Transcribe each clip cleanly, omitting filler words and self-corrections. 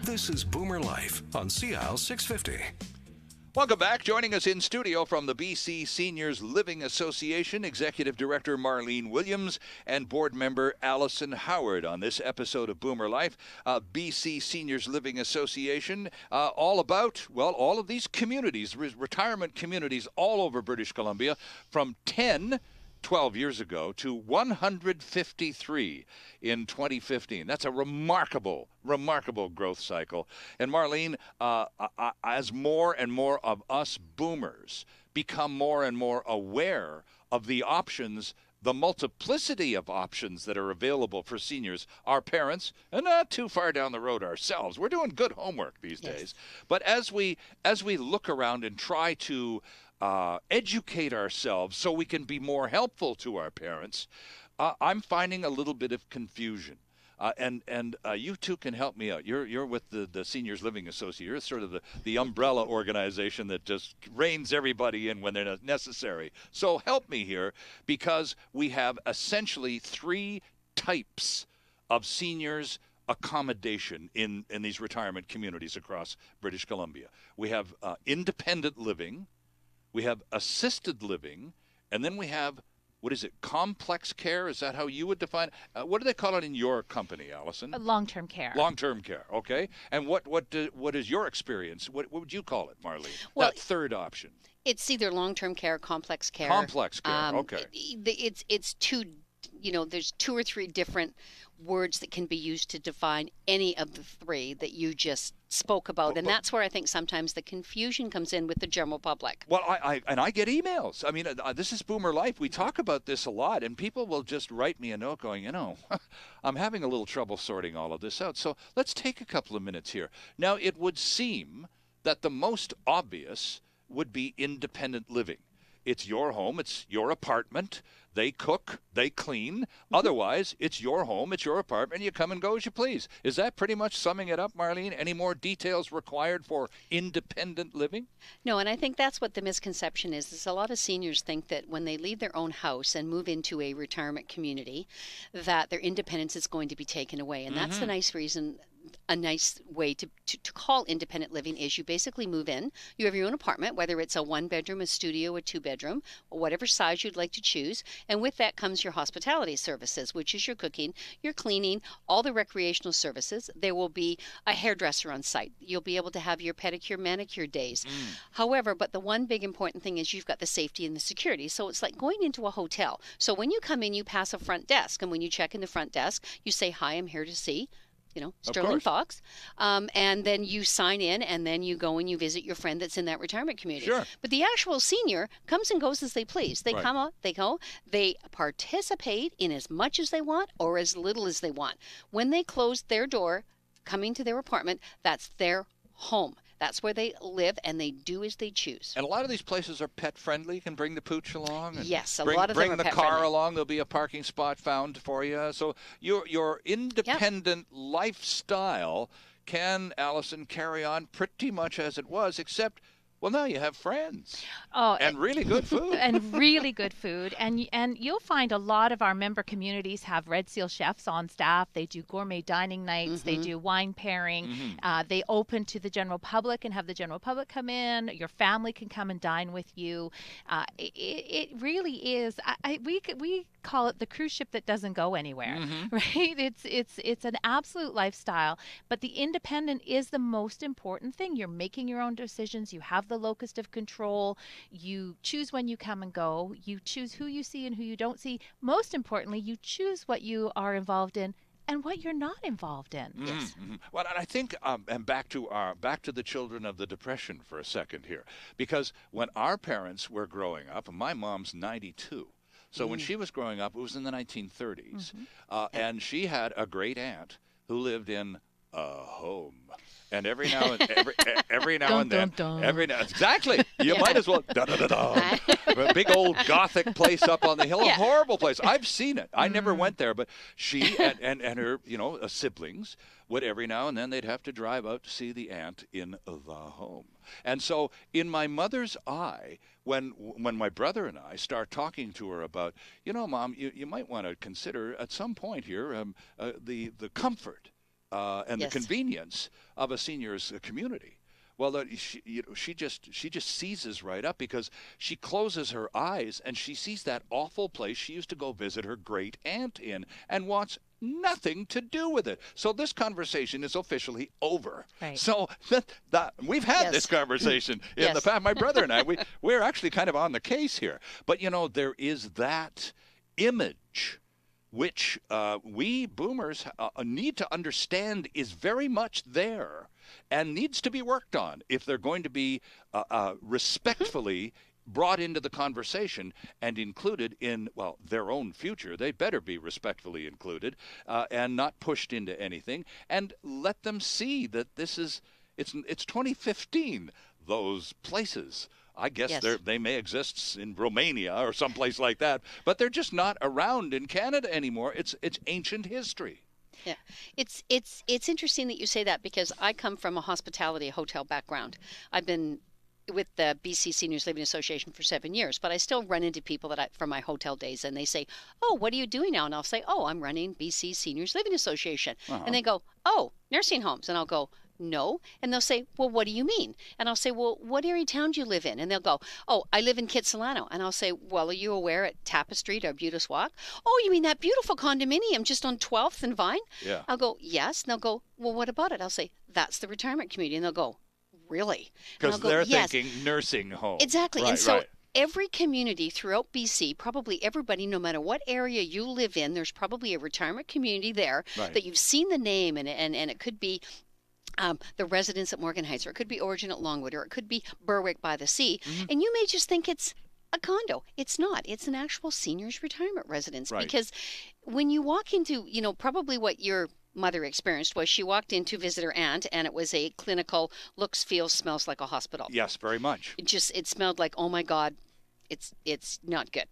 This is Boomer Life on CL 650. Welcome back. Joining us in studio from the BC Seniors Living Association, Executive Director Marlene Williams and Board Member Allison Howard on this episode of Boomer Life. BC Seniors Living Association, all about, well, all of these communities, retirement communities all over British Columbia, from 12 years ago to 153 in 2015. That's a remarkable growth cycle. And Marlene, as more and more of us boomers become more and more aware of the options, the multiplicity of options that are available for seniors, our parents, and not too far down the road ourselves. We're doing good homework these days. But as we look around and try to educate ourselves so we can be more helpful to our parents, I'm finding a little bit of confusion. And you two can help me out. You're with the Seniors Living Association. You're sort of the umbrella organization that just reins everybody in when they're necessary. So help me here, because we have essentially three types of seniors accommodation in these retirement communities across British Columbia. We have independent living, we have assisted living, and then we have, what is it, complex care? Is that how you would define it? What do they call it in your company, Allison? Long-term care. Long-term care, okay. And what is your experience? What would you call it, Marlene? Well, that third option. It's either long-term care or complex care. Complex care, okay. It's two, there's two or three different words that can be used to define any of the three that you just spoke about, and that's where I think sometimes the confusion comes in with the general public. Well, I get emails. I mean, this is Boomer Life. We talk about this a lot, and people will just write me a note going, I'm having a little trouble sorting all of this out. So let's take a couple of minutes here. Now, it would seem that the most obvious would be independent living. It's your home, it's your apartment. They cook, they clean. Otherwise, it's your home, it's your apartment, you come and go as you please. Is that pretty much summing it up, Marlene? Any more details required for independent living? No, and I think that's what the misconception is a lot of seniors think that when they leave their own house and move into a retirement community, that their independence is going to be taken away. And that's the nice reason. A nice way to call independent living is you basically move in, you have your own apartment, whether it's a 1-bedroom, a studio, a 2-bedroom, or whatever size you'd like to choose. And with that comes your hospitality services, which is your cooking, your cleaning, all the recreational services. There will be a hairdresser on site. You'll be able to have your pedicure, manicure days. However, but the one big important thing is you've got the safety and the security. So it's like going into a hotel. So when you come in, you pass a front desk. And when you check in the front desk, you say, "Hi, I'm here to see Sterling Fox," and then you sign in, and then you go and you visit your friend that's in that retirement community. Sure. But the actual senior comes and goes as they please. They come out, they go, they participate in as much as they want or as little as they want. When they close their door, coming to their apartment, that's their home. That's where they live, and they do as they choose. And a lot of these places are pet friendly. You can bring the pooch along. And yes, a lot of them are bring the pet car friendly. along. There'll be a parking spot found for you. So your independent lifestyle can, Allison, carry on pretty much as it was, except, well, now you have friends. Oh, and really good food. And really good food. And you'll find a lot of our member communities have Red Seal chefs on staff. They do gourmet dining nights. They do wine pairing. They open to the general public and have the general public come in. Your family can come and dine with you. It really is. We call it the cruise ship that doesn't go anywhere, right? It's an absolute lifestyle. But the independent is the most important thing. You're making your own decisions. You have the locus of control. You choose when you come and go. You choose who you see and who you don't see. Most importantly, you choose what you are involved in and what you're not involved in. Yes. Well, and I think, and back to the children of the Depression for a second here, because when our parents were growing up, and my mom's 92. So when she was growing up, it was in the 1930s, and she had a great aunt who lived in a home. And every now and then, exactly. You might as well a big old Gothic place up on the hill, a horrible place. I've seen it. I never went there, but she and her siblings would every now and then they'd have to drive out to see the aunt in the home. And so, in my mother's eye, when my brother and I start talking to her about, Mom, you might want to consider at some point here the comfort and the Yes. convenience of a seniors community. Well, she just seizes right up because she closes her eyes and she sees that awful place she used to go visit her great aunt in and wants nothing to do with it. So this conversation is officially over. Right. So we've had this conversation in the Yes. past. My brother and I, we're actually kind of on the case here. But there is that image which we boomers need to understand is very much there and needs to be worked on if they're going to be respectfully brought into the conversation and included in, well, their own future. They better be respectfully included and not pushed into anything, and let them see that it's 2015. Those places, I guess they may exist in Romania or someplace like that, but they're just not around in Canada anymore. It's ancient history. Yeah, it's interesting that you say that, because I come from a hospitality hotel background. I've been with the BC Seniors Living Association for 7 years, but I still run into people from my hotel days, and they say, "Oh, what are you doing now?" And I'll say, "Oh, I'm running BC Seniors Living Association." And they go, "Oh, nursing homes." And I'll go, "No." And they'll say, "Well, what do you mean?" And I'll say, "Well, what area town do you live in?" And they'll go, "Oh, I live in Kitsilano." And I'll say, "Well, are you aware at Tapestry, Arbutus Walk?" "Oh, you mean that beautiful condominium just on 12th and Vine?" Yeah. I'll go, "Yes." And they'll go, "Well, what about it?" I'll say, "That's the retirement community." And they'll go, "Really?" Because they're thinking nursing home. Exactly. Right, and so right. every community throughout BC, probably everybody, no matter what area you live in, there's probably a retirement community there that you've seen the name, and it could be the residents at Morgan Heights, or it could be Origin at Longwood, or it could be Berwick by the Sea. And you may just think it's a condo. It's not. It's an actual seniors retirement residence. Right. Because when you walk into, probably what your mother experienced was she walked in to visit her aunt, and it was a clinical, looks, feels, smells like a hospital. Yes, very much. It smelled like, oh my God, it's not good.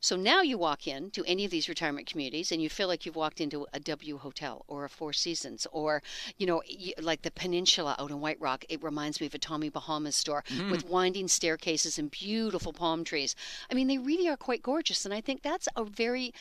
So now you walk in to any of these retirement communities and you feel like you've walked into a W Hotel or a Four Seasons, or like the Peninsula out in White Rock. It reminds me of a Tommy Bahama's store with winding staircases and beautiful palm trees. I mean, they really are quite gorgeous, and I think that's a very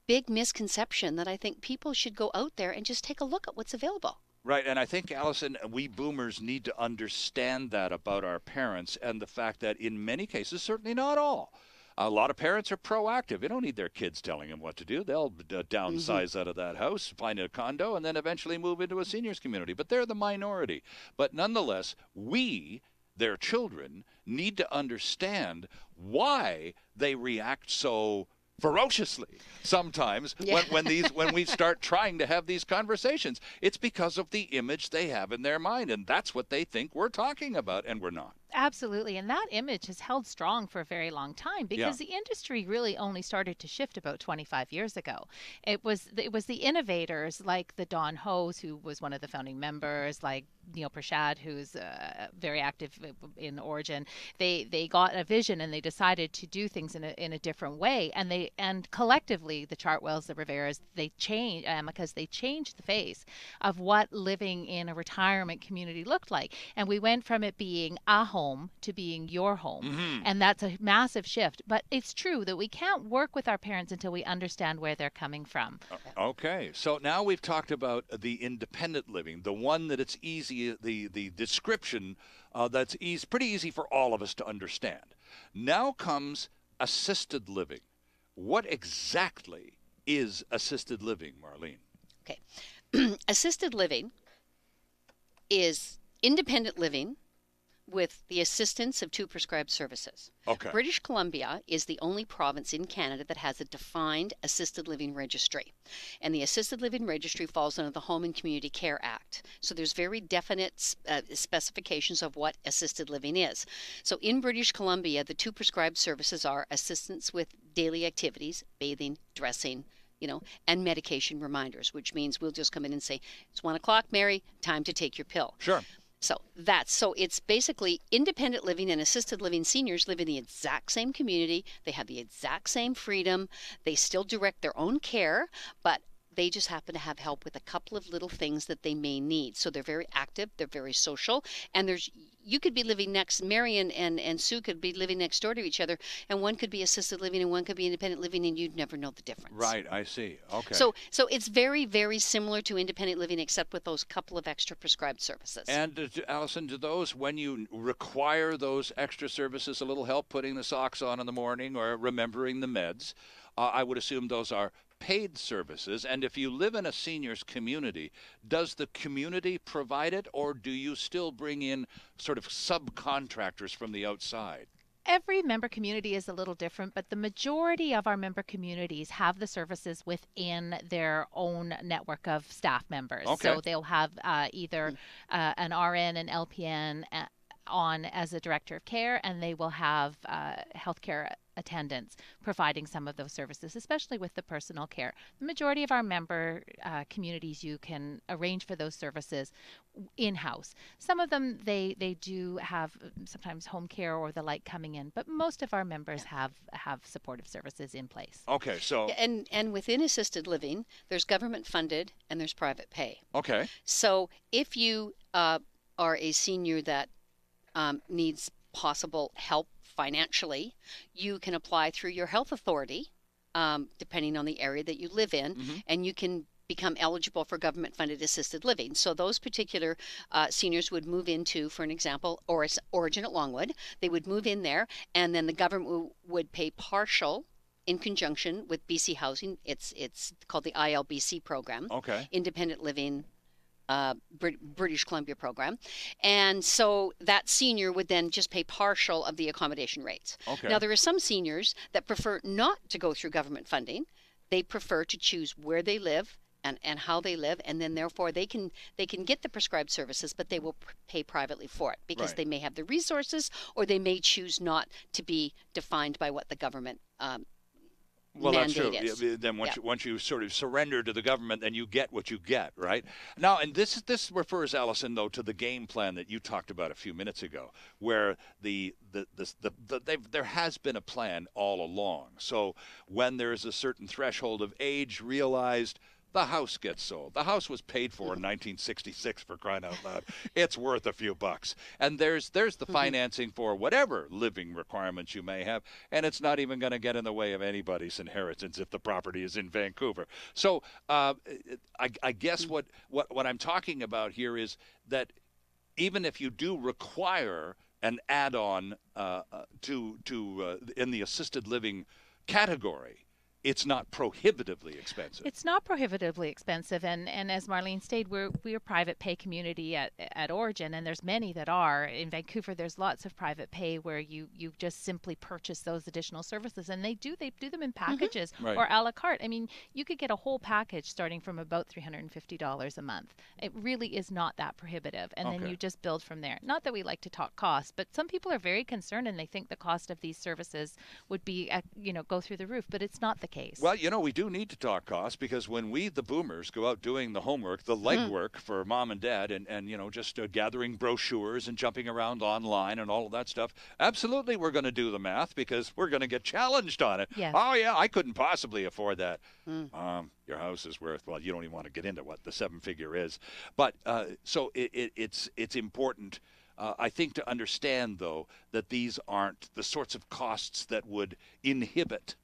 big misconception that I think people should go out there and just take a look at what's available. Right, and I think, Allison, we boomers need to understand that about our parents, and the fact that in many cases, certainly not all, a lot of parents are proactive. They don't need their kids telling them what to do. They'll downsize out of that house, find a condo, and then eventually move into a seniors community. But they're the minority. But nonetheless, we, their children, need to understand why they react so ferociously sometimes when we start trying to have these conversations. It's because of the image they have in their mind, and that's what they think we're talking about, and we're not. Absolutely. And that image has held strong for a very long time, because the industry really only started to shift about 25 years ago. It was the innovators like the Don Hose, who was one of the founding members, like Neil Prashad, who's very active in Origin. They got a vision and they decided to do things in a different way. And collectively, the Chartwells, the Riveras, they changed, because they changed the face of what living in a retirement community looked like. And we went from it being a home to being your home. And that's a massive shift. But it's true that we can't work with our parents until we understand where they're coming from. Okay, so now we've talked about the independent living, the one that it's easy, the description that's pretty easy for all of us to understand. Now comes assisted living. What exactly is assisted living, Marlene? Okay. Assisted living is independent living with the assistance of 2 prescribed services. Okay. British Columbia is the only province in Canada that has a defined assisted living registry. And the assisted living registry falls under the Home and Community Care Act. So there's very definite specifications of what assisted living is. So in British Columbia, the 2 prescribed services are assistance with daily activities, bathing, dressing, and medication reminders, which means we'll just come in and say, "It's 1 o'clock, Mary, time to take your pill." Sure. So it's basically independent living and assisted living. Seniors live in the exact same community. They have the exact same freedom. They still direct their own care, but They just happen to have help with a couple of little things that they may need. So they're very active, they're very social, and you could be living next, Marion and Sue could be living next door to each other, and one could be assisted living and one could be independent living, and you'd never know the difference. Right, I see. Okay. So it's very, very similar to independent living, except with those couple of extra prescribed services. And Allison, do those, when you require those extra services, a little help putting the socks on in the morning or remembering the meds, I would assume those are paid services. And if you live in a seniors community, does the community provide it, or do you still bring in sort of subcontractors from the outside? Every member community is a little different, but the majority of our member communities have the services within their own network of staff members. Okay. So they'll have either an RN and LPN on as a director of care, and they will have healthcare attendants providing some of those services, especially with the personal care. The majority of our member communities, you can arrange for those services in-house. Some of them, they do have sometimes home care or the like coming in, but most of our members have supportive services in place. Okay, so... And within assisted living, there's government funded and there's private pay. Okay. So if you are a senior that needs possible help financially, you can apply through your health authority, depending on the area that you live in, and you can become eligible for government-funded assisted living. So those particular seniors would move into, for an example, Origin at Longwood. They would move in there, and then the government would pay partial in conjunction with BC Housing. It's called the ILBC program, Okay. Independent Living British Columbia program. And so that senior would then just pay partial of the accommodation rates. Okay. Now, there are some seniors that prefer not to go through government funding. They prefer to choose where they live and how they live, and then therefore they can get the prescribed services, but they will pay privately for it because Right. they may have the resources, or they may choose not to be defined by what the government Well, that's true. mandate is. Then once you sort of surrender to the government, then you get what you get, right? Now, and this refers, Allison, though, to the game plan that you talked about a few minutes ago, where there has been a plan all along. So when there's a certain threshold of age realized, the house gets sold. The house was paid for in 1966, for crying out loud. It's worth a few bucks. And there's the financing for whatever living requirements you may have, and it's not even going to get in the way of anybody's inheritance if the property is in Vancouver. So I guess what I'm talking about here is that even if you do require an add-on in the assisted living category, it's not prohibitively expensive. It's not prohibitively expensive, and as Marlene stated, we're a private pay community at Origin, and there's many that are. In Vancouver, there's lots of private pay where you just simply purchase those additional services, and they do them in packages Right. or a la carte. I mean, you could get a whole package starting from about $350 a month. It really is not that prohibitive, and then Okay. you just build from there. Not that we like to talk cost, but some people are very concerned, and they think the cost of these services would be, go through the roof, but it's not the case. Well, we do need to talk cost, because when we, the boomers, go out doing the homework, the legwork for mom and dad, and just gathering brochures and jumping around online and all of that stuff, absolutely we're going to do the math, because we're going to get challenged on it. Yes. Oh, yeah, I couldn't possibly afford that. Your house is worth, well, you don't even want to get into what the seven-figure is. But so it's important, I think, to understand, though, that these aren't the sorts of costs that would inhibit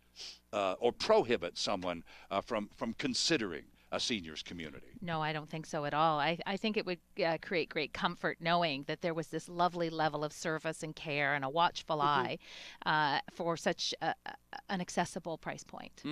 or prohibit someone from considering a seniors community. No, I don't think so at all. I think it would create great comfort knowing that there was this lovely level of service and care and a watchful eye for such an accessible price point.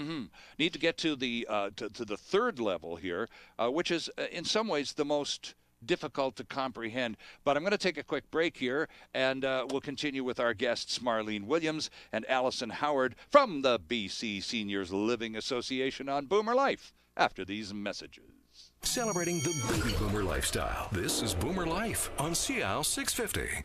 Need to get to the third level here, which is in some ways the most difficult to comprehend. But I'm going to take a quick break here, and we'll continue with our guests, Marlene Williams and Allison Howard from the BC Seniors Living Association on Boomer Life after these messages. Celebrating the baby boomer lifestyle. This is Boomer Life on CL 650.